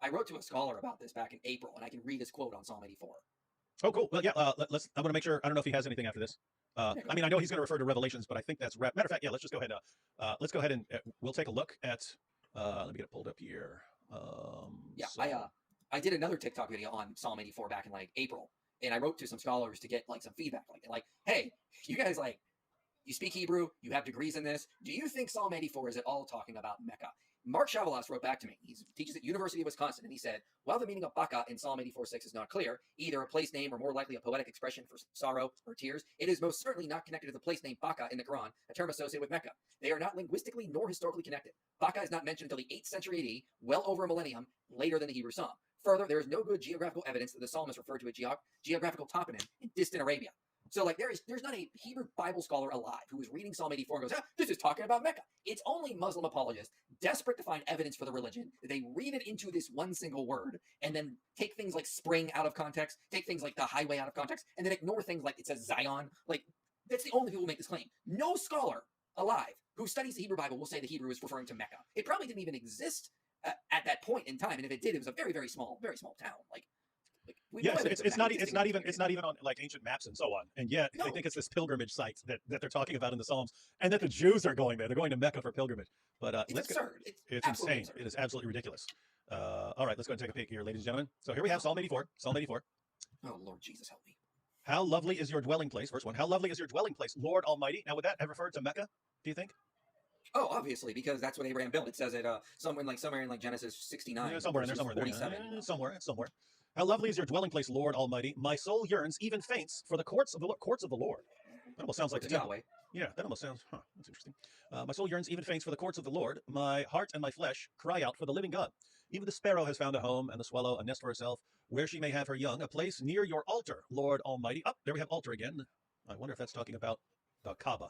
I wrote to a scholar about this back in April, and I can read his quote on Psalm 84. Oh, cool. Well, yeah. Let's. I want to make sure. I don't know if he has anything after this. Yeah, I mean, I know he's going to refer to Revelations, but I think that's matter of fact. Yeah. Let's just go ahead. Let's go ahead and we'll take a look at. Let me get it pulled up here. Yeah, so, I did another TikTok video on Psalm 84 back in like April, and I wrote to some scholars to get like some feedback, like, hey, you guys like, you speak Hebrew, you have degrees in this. Do you think Psalm 84 is at all talking about Mecca? Mark Chavalas wrote back to me. He teaches at University of Wisconsin, and he said, while the meaning of Beka in Psalm 84:6 is not clear, either a place name or more likely a poetic expression for sorrow or tears, it is most certainly not connected to the place name Beka in the Quran, a term associated with Mecca. They are not linguistically nor historically connected. Beka is not mentioned until the 8th century AD, well over a millennium later than the Hebrew Psalm. Further, there is no good geographical evidence that the psalmist referred to a geographical toponym in distant Arabia. So, like, there's not a Hebrew Bible scholar alive who is reading Psalm 84 and goes, this is talking about Mecca. It's only Muslim apologists, desperate to find evidence for the religion. They read it into this one single word and then take things like spring out of context, take things like the highway out of context, and then ignore things like it says Zion. Like, that's the only people who make this claim. No scholar alive who studies the Hebrew Bible will say the Hebrew is referring to Mecca. It probably didn't even exist at that point in time, and if it did, it was a very, very small town. Yes, it's not even on like ancient maps and so on. And yet they think it's this pilgrimage site that they're talking about in the Psalms, and that the Jews are going there. They're going to Mecca for pilgrimage. But it's absurd. It's insane. Absurd. It is absolutely ridiculous. All right, let's go and take a peek here, ladies and gentlemen. So here we have Psalm 84. Psalm 84. Oh, Lord Jesus, help me. How lovely is your dwelling place? Verse 1. How lovely is your dwelling place, Lord Almighty. Now, would that have referred to Mecca, do you think? Oh, obviously, because that's what Abraham built. It says it somewhere in Genesis 69. Yeah, somewhere in there, 47. Somewhere. How lovely is your dwelling place, Lord Almighty. My soul yearns, even faints, for the courts of the Lord. That almost sounds like the temple. Yeah, that almost sounds, that's interesting. My soul yearns, even faints, for the courts of the Lord. My heart and my flesh cry out for the living God. Even the sparrow has found a home, and the swallow a nest for herself, where she may have her young, a place near your altar, Lord Almighty. Oh, there we have altar again. I wonder if that's talking about the Kaaba.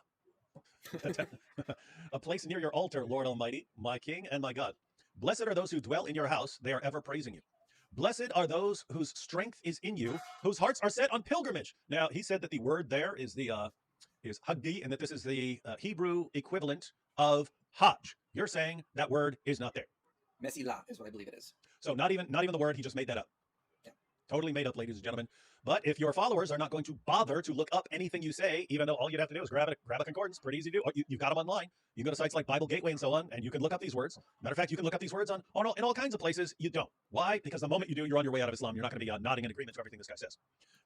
A place near your altar, Lord Almighty, my King and my God. Blessed are those who dwell in your house. They are ever praising you. Blessed are those whose strength is in you, whose hearts are set on pilgrimage. Now, he said that the word there is is hagdi, and that this is the Hebrew equivalent of hajj. You're saying that word is not there. Mesilah is what I believe it is. So not even the word. He just made that up. Yeah. Totally made up, ladies and gentlemen. But if your followers are not going to bother to look up anything you say, even though all you'd have to do is grab a concordance, pretty easy to do. You've got them online. You can go to sites like Bible Gateway and so on, and you can look up these words. Matter of fact, you can look up these words in all kinds of places. You don't. Why? Because the moment you do, you're on your way out of Islam. You're not going to be nodding in agreement to everything this guy says.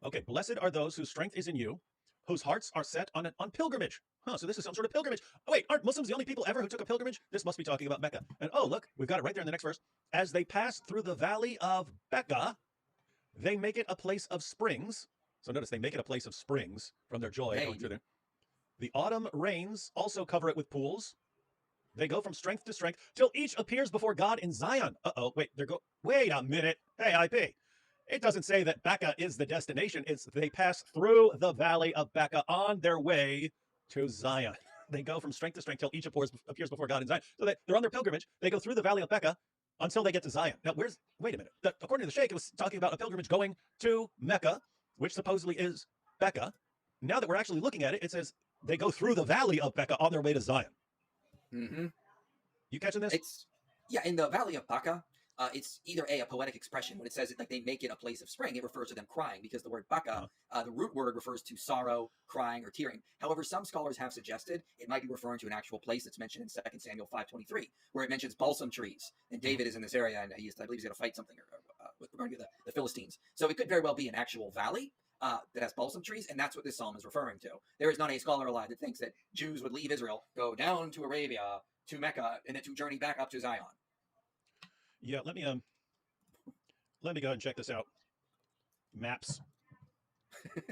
Okay, blessed are those whose strength is in you, whose hearts are set on pilgrimage. So this is some sort of pilgrimage. Oh, wait, aren't Muslims the only people ever who took a pilgrimage? This must be talking about Mecca. And oh, look, we've got it right there in the next verse. As they pass through the valley of Beka, they make it a place of springs. So notice they make it a place of springs from their joy going through there. The autumn rains also cover it with pools. They go from strength to strength till each appears before God in Zion. Wait a minute. Hey, IP. It doesn't say that Beka is the destination. It's they pass through the valley of Beka on their way to Zion. They go from strength to strength till each appears before God in Zion. So they're on their pilgrimage. They go through the valley of Beka until they get to Zion. Now, wait a minute. According to the Sheikh, it was talking about a pilgrimage going to Mecca, which supposedly is Beka. Now that we're actually looking at it, it says they go through the valley of Beka on their way to Zion. Mm-hmm. You catching this? In the valley of Beka, it's either a poetic expression. When it says like they make it a place of spring, it refers to them crying, because the word Beka, the root word, refers to sorrow, crying, or tearing. However, some scholars have suggested it might be referring to an actual place that's mentioned in 2 Samuel 5:23, where it mentions balsam trees, and David is in this area, and I believe he's going to fight something with regard to the Philistines. So it could very well be an actual valley that has balsam trees, and that's what this psalm is referring to. There is not a scholar alive that thinks that Jews would leave Israel, go down to Arabia, to Mecca, and then to journey back up to Zion. Yeah, let me go ahead and check this out. Maps,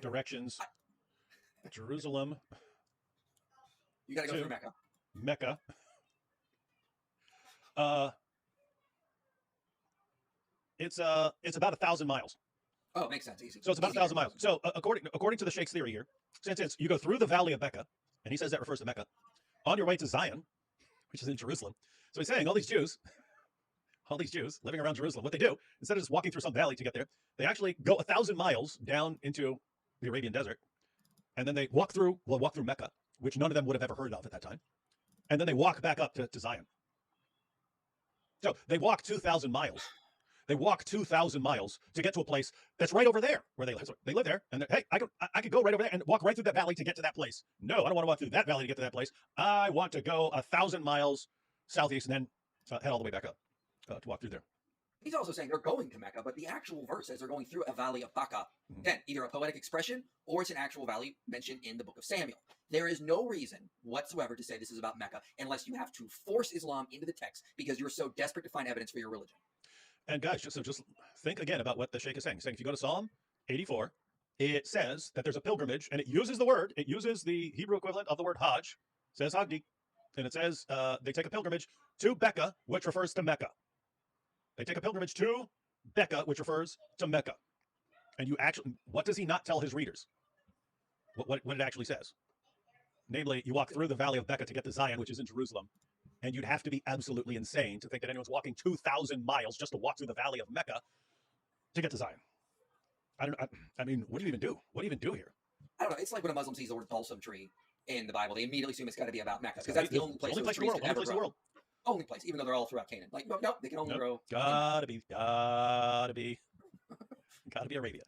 directions, Jerusalem. You got to go through Mecca. Mecca. It's about 1,000 miles. Oh, it makes sense. Easy. So it's about 1,000 miles. So according to the Sheikh's theory here, since you go through the valley of Beka, and he says that refers to Mecca, on your way to Zion, which is in Jerusalem. So he's saying all these Jews living around Jerusalem, what they do, instead of just walking through some valley to get there, they actually go 1,000 miles down into the Arabian desert, and then they walk through Mecca, which none of them would have ever heard of at that time, and then they walk back up to Zion. So they walk 2,000 miles. They walk 2,000 miles to get to a place that's right over there where they live. So they live there, and hey, I could go right over there and walk right through that valley to get to that place. No, I don't want to walk through that valley to get to that place. I want to go 1,000 miles southeast and then head all the way back up to walk through there. He's also saying they're going to Mecca, but the actual verse says they're going through a valley of Beka. Mhm. Again, either a poetic expression or it's an actual valley mentioned in the book of Samuel. There is no reason whatsoever to say this is about Mecca unless you have to force Islam into the text because you're so desperate to find evidence for your religion. And guys, just think again about what the Sheikh is saying. He's saying if you go to Psalm 84, it says that there's a pilgrimage, and it uses the Hebrew equivalent of the word Hajj, says Hagdi, and it says they take a pilgrimage to Beka, which refers to Mecca. They take a pilgrimage to Beka, which refers to Mecca. And what does he not tell his readers? What it actually says. Namely, you walk through the valley of Beka to get to Zion, which is in Jerusalem. And you'd have to be absolutely insane to think that anyone's walking 2,000 miles just to walk through the valley of Mecca to get to Zion. I mean, what do you even do? What do you even do here? I don't know. It's like when a Muslim sees the word balsam tree in the Bible, they immediately assume it's got to be about Mecca because that's the only place in the world. Only place, even though they're all throughout Canaan. Like, no, they can only grow. Gotta be Arabia.